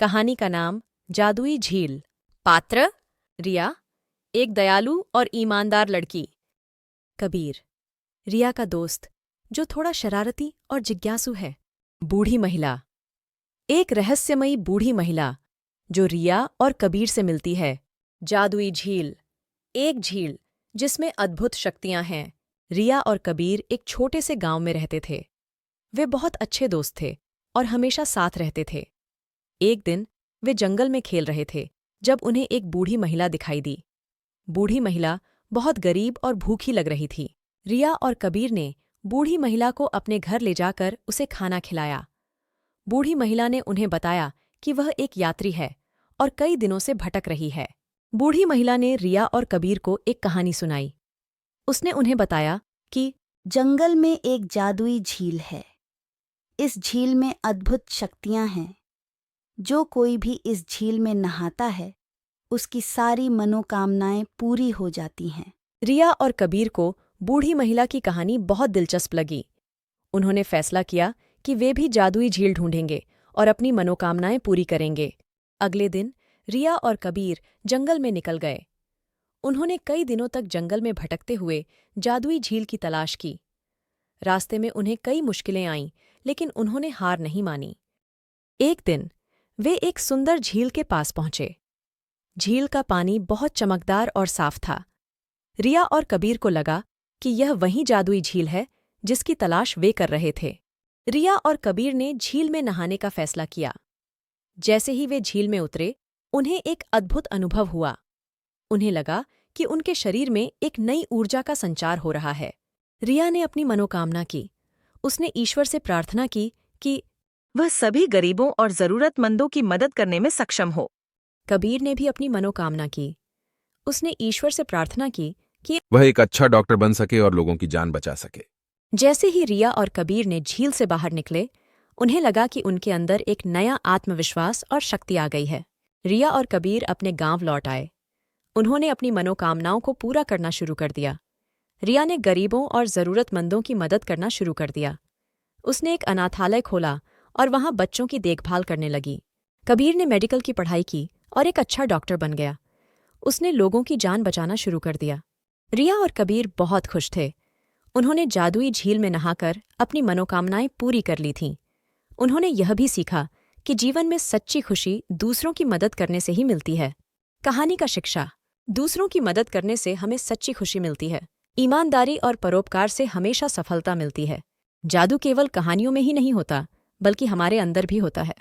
कहानी का नाम जादुई झील। पात्र रिया, एक दयालु और ईमानदार लड़की। कबीर, रिया का दोस्त जो थोड़ा शरारती और जिज्ञासु है। बूढ़ी महिला, एक रहस्यमयी बूढ़ी महिला जो रिया और कबीर से मिलती है। जादुई झील, एक झील जिसमें अद्भुत शक्तियां हैं। रिया और कबीर एक छोटे से गांव में रहते थे। वे बहुत अच्छे दोस्त थे और हमेशा साथ रहते थे। एक दिन वे जंगल में खेल रहे थे जब उन्हें एक बूढ़ी महिला दिखाई दी। बूढ़ी महिला बहुत गरीब और भूखी लग रही थी। रिया और कबीर ने बूढ़ी महिला को अपने घर ले जाकर उसे खाना खिलाया। बूढ़ी महिला ने उन्हें बताया कि वह एक यात्री है और कई दिनों से भटक रही है। बूढ़ी महिला ने रिया और कबीर को एक कहानी सुनाई। उसने उन्हें बताया कि जंगल में एक जादुई झील है। इस झील में अद्भुत शक्तियां हैं। जो कोई भी इस झील में नहाता है उसकी सारी मनोकामनाएं पूरी हो जाती हैं। रिया और कबीर को बूढ़ी महिला की कहानी बहुत दिलचस्प लगी। उन्होंने फैसला किया कि वे भी जादुई झील ढूंढेंगे और अपनी मनोकामनाएं पूरी करेंगे। अगले दिन रिया और कबीर जंगल में निकल गए। उन्होंने कई दिनों तक जंगल में भटकते हुए जादुई झील की तलाश की। रास्ते में उन्हें कई मुश्किलें आईं, लेकिन उन्होंने हार नहीं मानी। एक दिन वे एक सुंदर झील के पास पहुंचे। झील का पानी बहुत चमकदार और साफ था। रिया और कबीर को लगा कि यह वही जादुई झील है जिसकी तलाश वे कर रहे थे। रिया और कबीर ने झील में नहाने का फैसला किया। जैसे ही वे झील में उतरे, उन्हें एक अद्भुत अनुभव हुआ। उन्हें लगा कि उनके शरीर में एक नई ऊर्जा का संचार हो रहा है। रिया ने अपनी मनोकामना की। उसने ईश्वर से प्रार्थना की कि वह सभी गरीबों और जरूरतमंदों की मदद करने में सक्षम हो। कबीर ने भी अपनी मनोकामना की। उसने ईश्वर से प्रार्थना की कि वह एक अच्छा डॉक्टर बन सके और लोगों की जान बचा सके। जैसे ही रिया और कबीर ने झील से बाहर निकले, उन्हें लगा कि उनके अंदर एक नया आत्मविश्वास और शक्ति आ गई है। रिया और कबीर अपने गांव लौट आए। उन्होंने अपनी मनोकामनाओं को पूरा करना शुरू कर दिया। रिया ने गरीबों और जरूरतमंदों की मदद करना शुरू कर दिया। उसने एक अनाथालय खोला और वहां बच्चों की देखभाल करने लगी। कबीर ने मेडिकल की पढ़ाई की और एक अच्छा डॉक्टर बन गया। उसने लोगों की जान बचाना शुरू कर दिया। रिया और कबीर बहुत खुश थे। उन्होंने जादुई झील में नहाकर अपनी मनोकामनाएं पूरी कर ली थीं। उन्होंने यह भी सीखा कि जीवन में सच्ची खुशी दूसरों की मदद करने से ही मिलती है। कहानी का शिक्षा: दूसरों की मदद करने से हमें सच्ची खुशी मिलती है। ईमानदारी और परोपकार से हमेशा सफलता मिलती है। जादू केवल कहानियों में ही नहीं होता, बल्कि हमारे अंदर भी होता है।